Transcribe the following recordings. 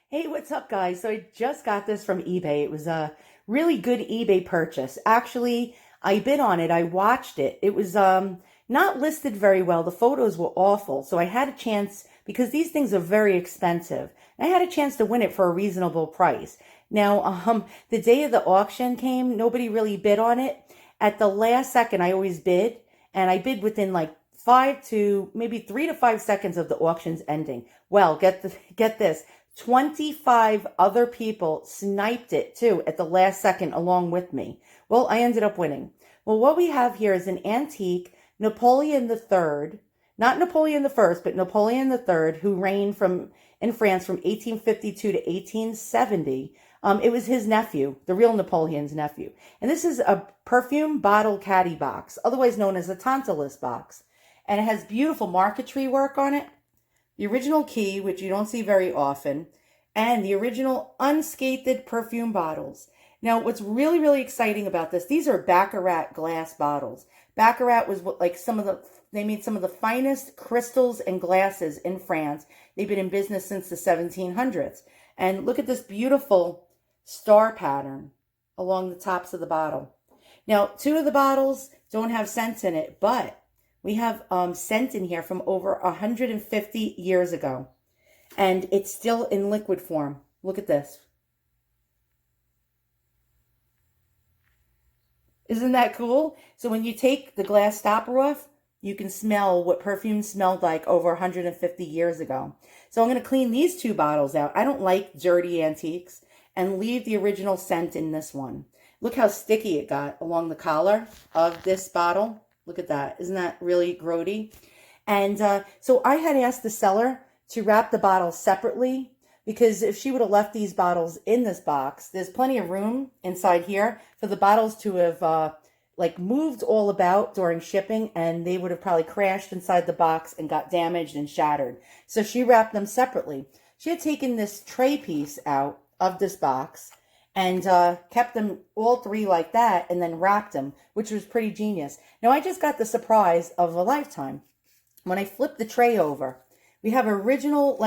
Hey, what's up, guys? So I just got this from eBay. It was a really good eBay purchase. Actually, I bid on it. I watched it. It was not listed very well. The photos were awful. So I had a chance because these things are very expensive. I had a chance to win it for a reasonable price. Now, the day of the auction came, nobody really bid on it. At the last second, I always bid, and I bid within like 3 to 5 seconds of the auction's ending. Well, get this. 25 other people sniped it too at the last second along with me. Well, I ended up winning. Well, what we have here is an antique Napoleon III, not Napoleon I, but Napoleon III, who reigned in France from 1852 to 1870. It was his nephew, the real Napoleon's nephew. And this is a perfume bottle caddy box, otherwise known as a Tantalus box. And it has beautiful marquetry work on it, the original key, which you don't see very often, and the original unscathed perfume bottles. Now, what's really, really exciting about this, these are Baccarat glass bottles. Baccarat was they made some of the finest crystals and glasses in France. They've been in business since the 1700s. And look at this beautiful star pattern along the tops of the bottle. Now, two of the bottles don't have scents in it, but we have scent in here from over 150 years ago. And it's still in liquid form. Look at this. Isn't that cool? So when you take the glass stopper off, you can smell what perfume smelled like over 150 years ago. So I'm going to clean these two bottles out. I don't like dirty antiques, and leave the original scent in this one. Look how sticky it got along the collar of this bottle. Look at that. Isn't that really grody? And so I had asked the seller to wrap the bottles separately, because if she would have left these bottles in this box, there's plenty of room inside here for the bottles to have moved all about during shipping, and they would have probably crashed inside the box and got damaged and shattered. So she wrapped them separately. She had taken this tray piece out of this box and kept them all three like that, and then wrapped them, which was pretty genius. Now, I just got the surprise of a lifetime. When I flipped the tray over, we have original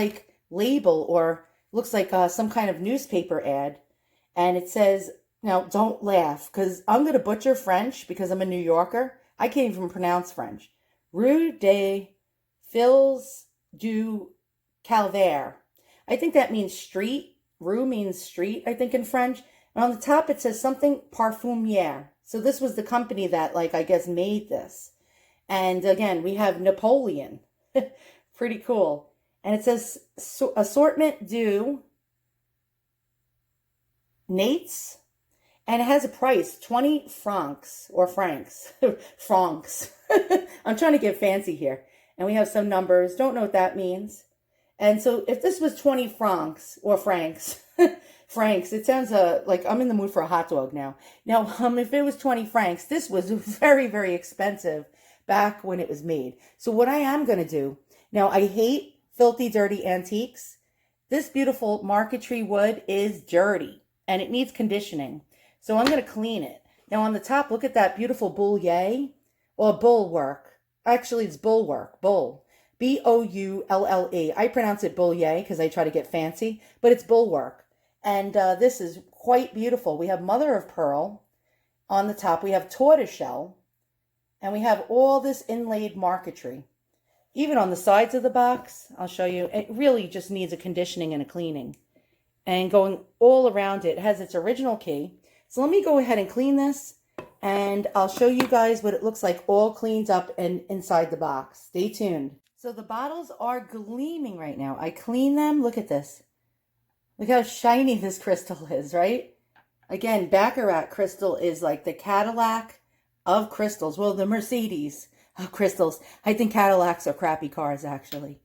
label, or looks like some kind of newspaper ad, and it says, now don't laugh because I'm going to butcher French because I'm a New Yorker. I can't even pronounce French. Rue des Fils du Calvaire. I think that means street. Rue means street, I think, in French. And on the top it says something parfumier. So this was the company that, I guess, made this. And again, we have Napoleon. Pretty cool. And it says assortment du Nates. And it has a price, 20 francs, or francs. Francs. I'm trying to get fancy here. And we have some numbers. Don't know what that means. And so if this was 20 francs, or francs, francs, it sounds like I'm in the mood for a hot dog now. Now, if it was 20 francs, this was very, very expensive back when it was made. So what I am going to do, now I hate filthy, dirty antiques. This beautiful marquetry wood is dirty, and it needs conditioning. So I'm going to clean it. Now on the top, look at that beautiful Boulle, or bull work. Actually, it's bull work, bull. Boulle. I pronounce it Boulle because I try to get fancy, but it's bull work. And this is quite beautiful. We have mother of pearl on the top. We have tortoiseshell, and we have all this inlaid marquetry. Even on the sides of the box, I'll show you, it really just needs a conditioning and a cleaning. And going all around it, it has its original key. So let me go ahead and clean this, and I'll show you guys what it looks like all cleaned up and inside the box. Stay tuned. So the bottles are gleaming right now. I clean them. Look at this. Look how shiny this crystal is, right? Again, Baccarat crystal is like the Cadillac of crystals. Well, the Mercedes of crystals. I think Cadillacs are crappy cars, actually.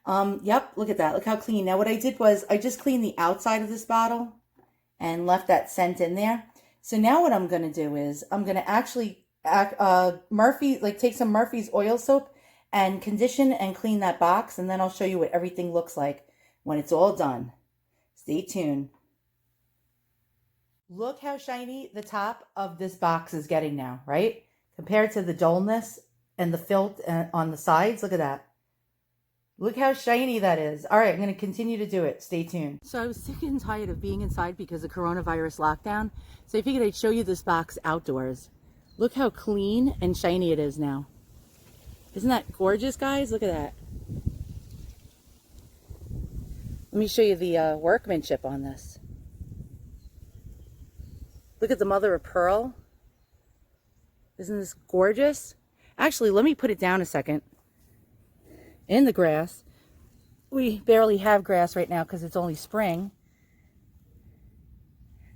Yep, look at that. Look how clean. Now, what I did was I just cleaned the outside of this bottle and left that scent in there. So now what I'm going to do is I'm going to actually take some Murphy's oil soap and condition and clean that box, and then I'll show you what everything looks like when it's all done. Stay tuned. Look how shiny the top of this box is getting now, right? Compared to the dullness and the filth on the sides. Look at that. Look how shiny that is. All right, I'm going to continue to do it. Stay tuned. So I was sick and tired of being inside because of coronavirus lockdown. So I figured I'd show you this box outdoors. Look how clean and shiny it is now. Isn't that gorgeous, guys? Look at that. Let me show you the workmanship on this. Look at the mother of pearl. Isn't this gorgeous? Actually, let me put it down a second. In the grass. We barely have grass right now because it's only spring.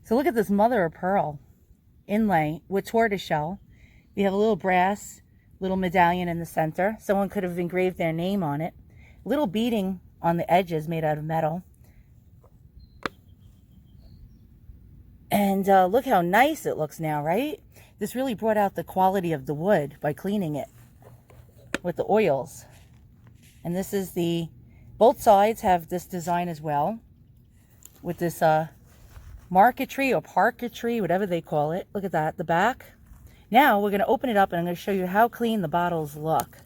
So look at this mother of pearl inlay with tortoiseshell. We have a little brass little medallion in the center. Someone could have engraved their name on it. Little beading on the edges made out of metal. And look how nice it looks now, right? This really brought out the quality of the wood by cleaning it with the oils. And this is both sides have this design as well, with this marquetry or parquetry, whatever they call it. Look at that, the back. Now we're going to open it up and I'm going to show you how clean the bottles look.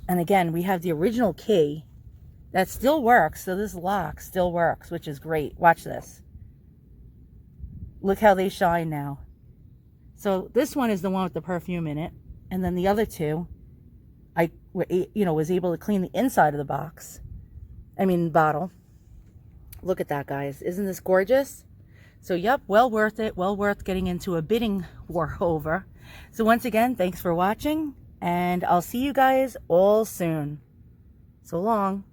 And again, we have the original key that still works, so this lock still works, which is great. Watch this. Look how they shine now. So this one is the one with the perfume in it, and then the other two, I was able to clean the inside of the box. Bottle. Look at that, guys. Isn't this gorgeous? So, yep, well worth it. Well worth getting into a bidding war over. So once again, thanks for watching, and I'll see you guys all soon. So long.